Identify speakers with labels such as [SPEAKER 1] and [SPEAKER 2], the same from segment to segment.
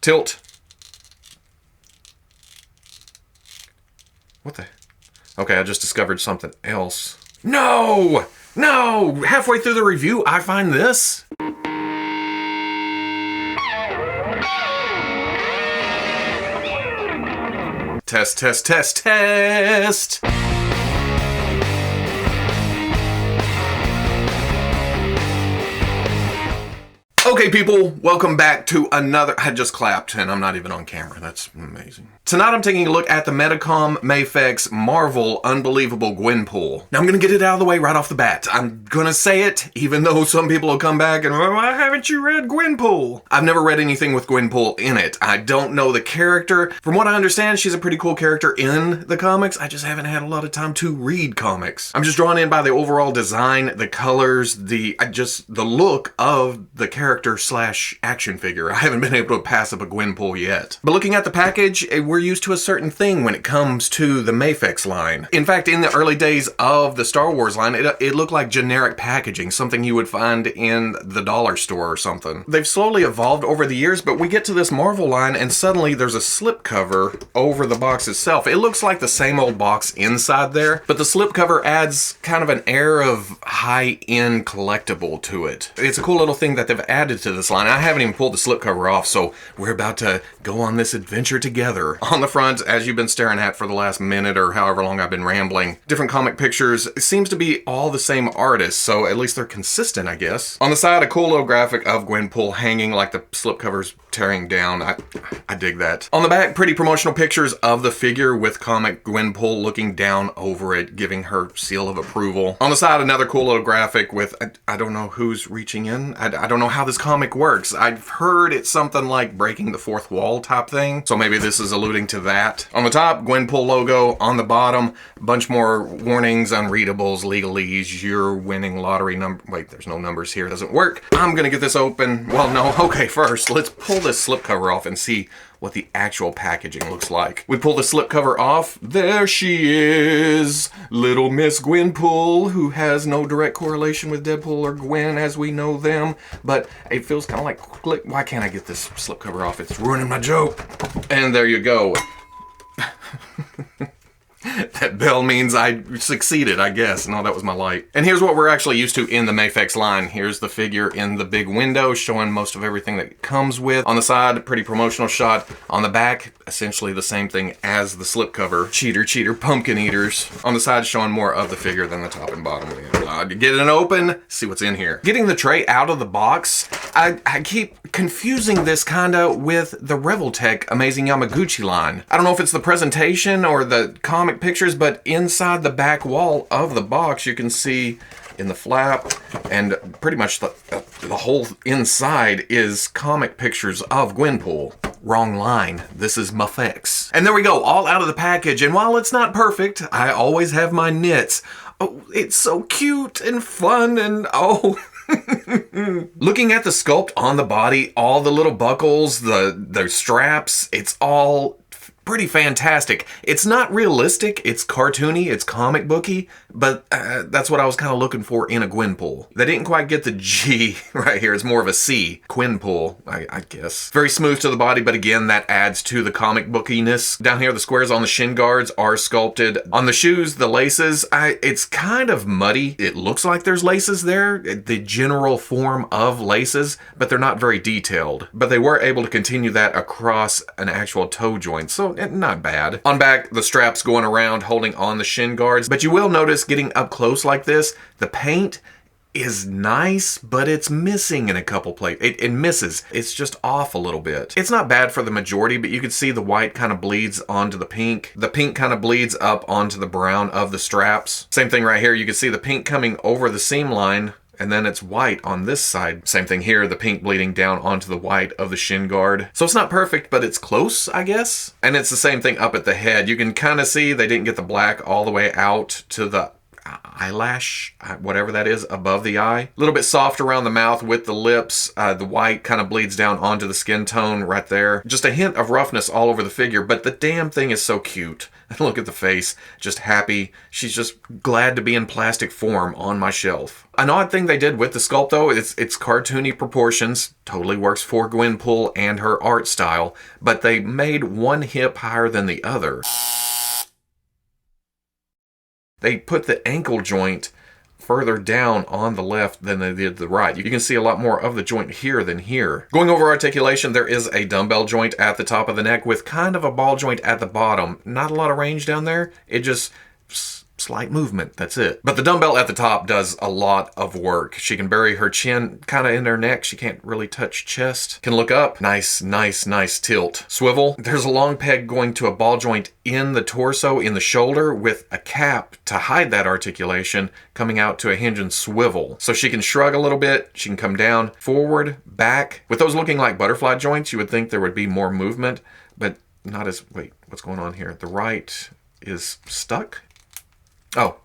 [SPEAKER 1] Tilt. What the? Okay, I just discovered something else. No! No! Halfway through the review, I find this. Test, test, test, test! Okay, people, welcome back to another... I just clapped, and I'm not even on camera. That's amazing. Tonight, I'm taking a look at the Medicom MAFEX Marvel Unbelievable Gwenpool. Now, I'm going to get it out of the way right off the bat. I'm going to say it, even though some people will come back and, why haven't you read Gwenpool? I've never read anything with Gwenpool in it. I don't know the character. From what I understand, she's a pretty cool character in the comics. I just haven't had a lot of time to read comics. I'm just drawn in by the overall design, the colors, the look of the character slash action figure. I haven't been able to pass up a Gwenpool yet. But looking at the package, we're used to a certain thing when it comes to the MAFEX line. In fact, in the early days of the Star Wars line, it looked like generic packaging, something you would find in the dollar store or something. They've slowly evolved over the years, but we get to this Marvel line and suddenly there's a slipcover over the box itself. It looks like the same old box inside there, but the slipcover adds kind of an air of high-end collectible to it. It's a cool little thing that they've added to this line. I haven't even pulled the slipcover off, so we're about to go on this adventure together. On the front, as you've been staring at for the last minute or however long I've been rambling, different comic pictures. It seems to be all the same artist, so at least they're consistent, I guess. On the side, a cool little graphic of Gwenpool hanging like the slipcover's tearing down. I dig that. On the back, pretty promotional pictures of the figure with comic Gwenpool looking down over it, giving her seal of approval. On the side, another cool little graphic with, I don't know who's reaching in. I don't know how this comic works. I've heard it's something like breaking the fourth wall type thing, so maybe this is alluding to that. On the top, Gwenpool logo. On the bottom, a bunch more warnings, unreadables, legalese, you're winning lottery number. Wait, there's no numbers here. It doesn't work. I'm gonna get this open. Well, no. Okay, first, let's pull this slipcover off and see what the actual packaging looks like. We pull the slipcover off. There she is, little Miss Gwenpool, who has no direct correlation with Deadpool or Gwen as we know them, but it feels kind of like, click. Why can't I get this slipcover off? It's ruining my joke. And there you go. That bell means I succeeded, I guess. No, that was my light. And here's what we're actually used to in the MAFEX line. Here's the figure in the big window showing most of everything that it comes with. On the side, pretty promotional shot. On the back, essentially the same thing as the slipcover. Cheater, cheater, pumpkin eaters. On the side, showing more of the figure than the top and bottom. We're allowed to get it open, see what's in here. Getting the tray out of the box, I keep confusing this kinda with the Reveltech Amazing Yamaguchi line. I don't know if it's the presentation or the comic pictures, but inside the back wall of the box, you can see in the flap and pretty much the whole inside is comic pictures of Gwenpool. Wrong line. This is MAFEX. And there we go, all out of the package. And while it's not perfect, I always have my nits. Oh, it's so cute and fun and oh... Looking at the sculpt on the body, all the little buckles, the straps, it's all pretty fantastic. It's not realistic, it's cartoony, it's comic booky, but that's what I was kind of looking for in a Gwenpool. They didn't quite get the G right here, it's more of a C. Gwenpool, I guess. Very smooth to the body, but again, that adds to the comic bookiness. Down here, the squares on the shin guards are sculpted. On the shoes, the laces, it's kind of muddy. It looks like there's laces there, the general form of laces, but they're not very detailed. But they were able to continue that across an actual toe joint, so not bad. On back, the straps going around holding on the shin guards, but you will notice getting up close like this, the paint is nice, but it's missing in a couple places. It misses. It's just off a little bit. It's not bad for the majority, but you can see the white kind of bleeds onto the pink. The pink kind of bleeds up onto the brown of the straps. Same thing right here. You can see the pink coming over the seam line, and then it's white on this side. Same thing here, the pink bleeding down onto the white of the shin guard. So it's not perfect, but it's close, I guess. And it's the same thing up at the head. You can kind of see they didn't get the black all the way out to the eyelash, whatever that is, above the eye. A little bit soft around the mouth with the lips. The white kind of bleeds down onto the skin tone right there. Just a hint of roughness all over the figure, but the damn thing is so cute. Look at the face, just happy. She's just glad to be in plastic form on my shelf. An odd thing they did with the sculpt though, it's cartoony proportions. Totally works for Gwenpool and her art style, but they made one hip higher than the other. They put the ankle joint further down on the left than they did the right. You can see a lot more of the joint here than here. Going over articulation, there is a dumbbell joint at the top of the neck with kind of a ball joint at the bottom. Not a lot of range down there. It just slight movement, that's it. But the dumbbell at the top does a lot of work. She can bury her chin kind of in her neck. She can't really touch chest. Can look up. Nice tilt. Swivel. There's a long peg going to a ball joint in the torso, in the shoulder, with a cap to hide that articulation, coming out to a hinge and swivel. So she can shrug a little bit. She can come down, forward, back. With those looking like butterfly joints, you would think there would be more movement, but not as... Wait, what's going on here? The right is stuck? Oh,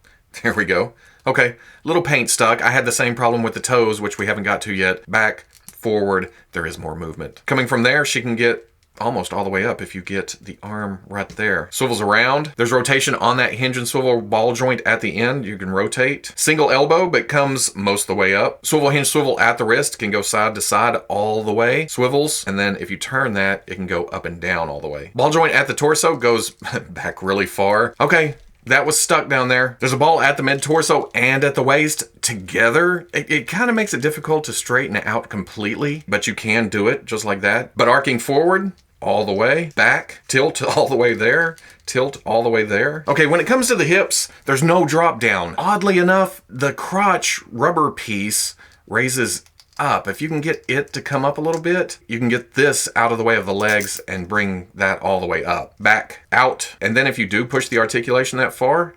[SPEAKER 1] there we go. Okay, little paint stuck. I had the same problem with the toes, which we haven't got to yet. Back, forward, there is more movement. Coming from there, she can get almost all the way up if you get the arm right there. Swivels around. There's rotation on that hinge and swivel ball joint at the end. You can rotate. Single elbow, but comes most of the way up. Swivel hinge swivel at the wrist. Can go side to side all the way. Swivels. And then if you turn that, it can go up and down all the way. Ball joint at the torso goes back really far. Okay. That was stuck down there. There's a ball at the mid-torso and at the waist together. It kind of makes it difficult to straighten it out completely, but you can do it just like that. But arcing forward, all the way, back, tilt all the way there, tilt all the way there. Okay, when it comes to the hips, there's no drop down. Oddly enough, the crotch rubber piece raises up. If you can get it to come up a little bit, you can get this out of the way of the legs and bring that all the way up, back, out. And then if you do push the articulation that far,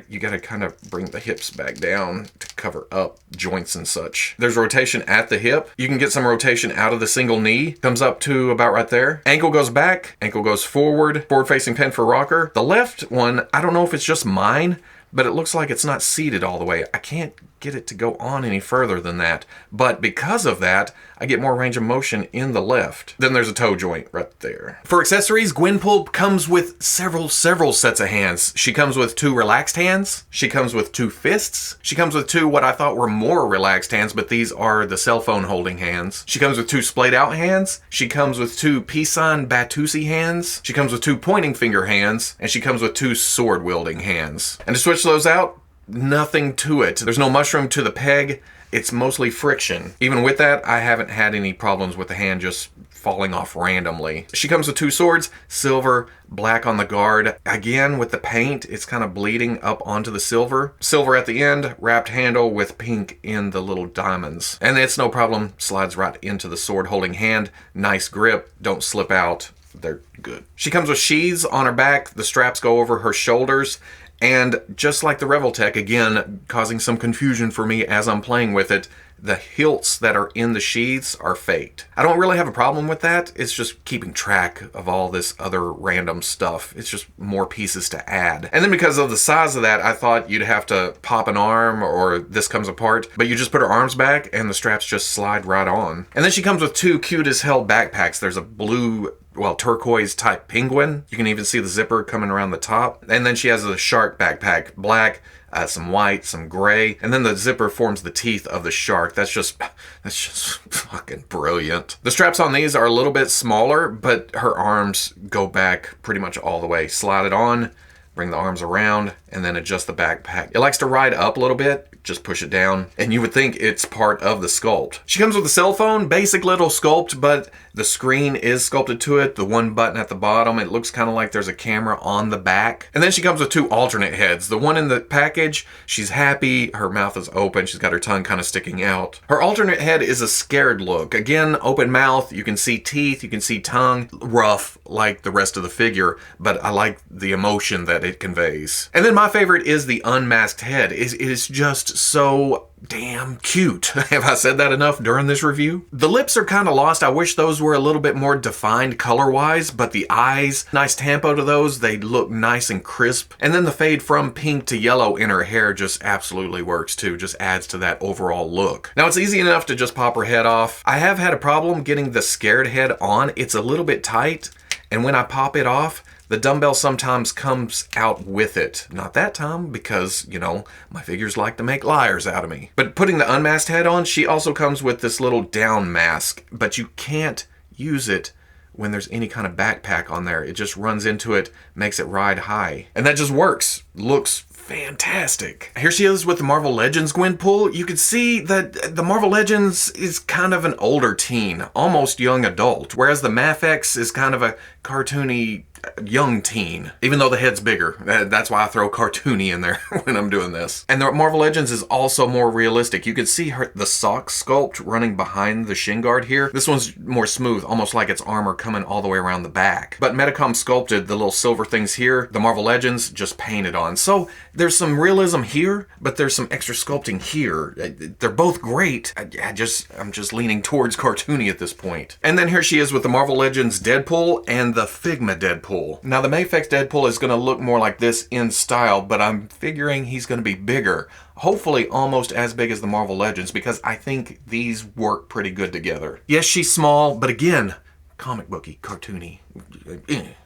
[SPEAKER 1] you got to kind of bring the hips back down to cover up joints and such. There's rotation at the hip. You can get some rotation out of the single knee. Comes up to about right there. Ankle goes back, ankle goes forward, forward facing pin for rocker. The left one, I don't know if it's just mine, but it looks like it's not seated all the way. I can't get it to go on any further than that. But because of that, I get more range of motion in the left. Then there's a toe joint right there. For accessories, Gwenpool comes with several sets of hands. She comes with 2 relaxed hands. She comes with 2 fists. She comes with 2 what I thought were more relaxed hands, but these are the cell phone holding hands. She comes with 2 splayed out hands. She comes with 2 peace sign Batusi hands. She comes with 2 pointing finger hands. And she comes with 2 sword wielding hands. And to switch those out, nothing to it. There's no mushroom to the peg. It's mostly friction. Even with that, I haven't had any problems with the hand just falling off randomly. She comes with 2 swords, silver, black on the guard. Again, with the paint, it's kind of bleeding up onto the silver. Silver at the end, wrapped handle with pink in the little diamonds. And it's no problem, slides right into the sword holding hand. Nice grip, don't slip out. They're good. She comes with sheaths on her back. The straps go over her shoulders. And just like the Revoltech, again, causing some confusion for me as I'm playing with it, the hilts that are in the sheaths are faked. I don't really have a problem with that. It's just keeping track of all this other random stuff. It's just more pieces to add. And then because of the size of that, I thought you'd have to pop an arm or this comes apart, but you just put her arms back and the straps just slide right on. And then she comes with 2 cute as hell backpacks. There's a blue, well, turquoise type penguin. You can even see the zipper coming around the top. And then she has a shark backpack, black, some white, some gray, and then the zipper forms the teeth of the shark. That's just fucking brilliant. The straps on these are a little bit smaller, but her arms go back pretty much all the way. Slide it on, bring the arms around, and then adjust the backpack. It likes to ride up a little bit. Just push it down, and you would think it's part of the sculpt. She comes with a cell phone, basic little sculpt, but the screen is sculpted to it. The 1 button at the bottom, it looks kind of like there's a camera on the back. And then she comes with 2 alternate heads. The one in the package, she's happy, her mouth is open, she's got her tongue kind of sticking out. Her alternate head is a scared look. Again, open mouth, you can see teeth, you can see tongue, rough like the rest of the figure, but I like the emotion that it conveys. And then my favorite is the unmasked head. It is just so damn cute. Have I said that enough during this review? The lips are kind of lost. I wish those were a little bit more defined color-wise, but the eyes, nice tempo to those. They look nice and crisp. And then the fade from pink to yellow in her hair just absolutely works too. Just adds to that overall look. Now, it's easy enough to just pop her head off. I have had a problem getting the scared head on. It's a little bit tight, and when I pop it off, the dumbbell sometimes comes out with it. Not that time, because, you know, my figures like to make liars out of me. But putting the unmasked head on, she also comes with this little down mask, but you can't use it when there's any kind of backpack on there. It just runs into it, makes it ride high. And that just works. Looks fantastic. Here she is with the Marvel Legends Gwenpool. You can see that the Marvel Legends is kind of an older teen, almost young adult, whereas the MAFEX is kind of a cartoony young teen, even though the head's bigger. That's why I throw cartoony in there when I'm doing this. And the Marvel Legends is also more realistic. You can see the sock sculpt running behind the shin guard here. This one's more smooth, almost like it's armor coming all the way around the back. But Medicom sculpted the little silver things here. The Marvel Legends just painted on. So there's some realism here, but there's some extra sculpting here. They're both great. I'm just leaning towards cartoony at this point. And then here she is with the Marvel Legends Deadpool and the Figma Deadpool. Now the MAFEX Deadpool is going to look more like this in style, but I'm figuring he's going to be bigger. Hopefully almost as big as the Marvel Legends, because I think these work pretty good together. Yes, she's small, but again, comic booky, cartoony.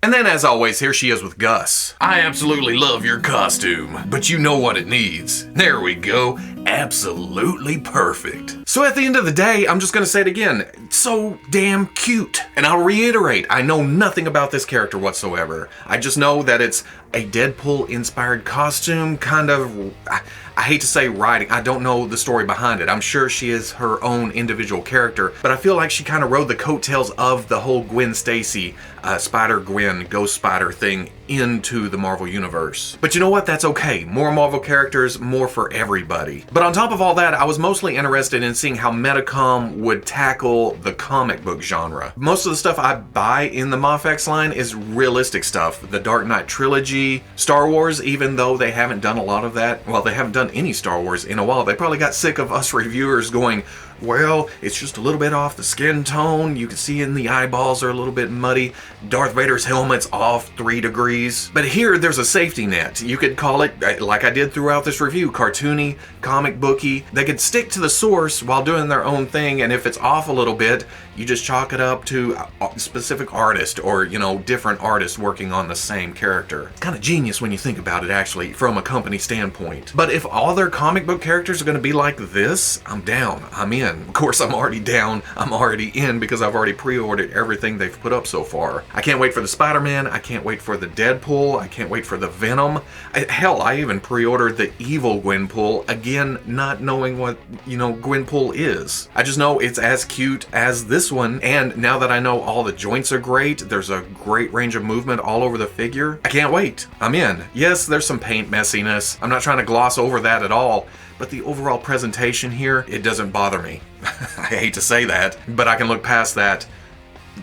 [SPEAKER 1] And then, as always, here she is with Gus. I absolutely love your costume, but you know what it needs. There we go. Absolutely perfect. So at the end of the day, I'm just gonna say it again. So damn cute. And I'll reiterate, I know nothing about this character whatsoever. I just know that it's a Deadpool-inspired costume, kind of, I hate to say writing. I don't know the story behind it. I'm sure she is her own individual character, but I feel like she kind of rode the coattails of the whole Gwen Stacy, Spider-Gwen, Ghost Spider thing into the Marvel Universe. But you know what? That's okay. More Marvel characters, more for everybody. But on top of all that, I was mostly interested in seeing how Medicom would tackle the comic book genre. Most of the stuff I buy in the MAFEX line is realistic stuff. The Dark Knight trilogy, Star Wars, even though they haven't done a lot of that. Well, they haven't done any Star Wars in a while. They probably got sick of us reviewers going, well, it's just a little bit off the skin tone. You can see in the eyeballs are a little bit muddy. Darth Vader's helmet's off 3 degrees. But here, there's a safety net. You could call it, like I did throughout this review, cartoony, comic booky. They could stick to the source while doing their own thing, and if it's off a little bit, you just chalk it up to a specific artist or, you know, different artists working on the same character. It's kind of genius when you think about it, actually, from a company standpoint. But if all their comic book characters are going to be like this, I'm down. I'm in. Of course, I'm already down. I'm already in because I've already pre-ordered everything they've put up so far. I can't wait for the Spider-Man. I can't wait for the Deadpool. I can't wait for the Venom. Hell, I even pre-ordered the evil Gwenpool, again, not knowing what, you know, Gwenpool is. I just know it's as cute as this one, and now that I know all the joints are great, there's a great range of movement all over the figure, I can't wait. I'm in. Yes, there's some paint messiness. I'm not trying to gloss over that at all, but the overall presentation here, it doesn't bother me. I hate to say that, but I can look past that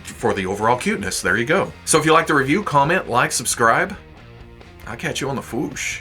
[SPEAKER 1] for the overall cuteness. There you go. So if you like the review, comment, like, subscribe. I'll catch you on the Fwoosh.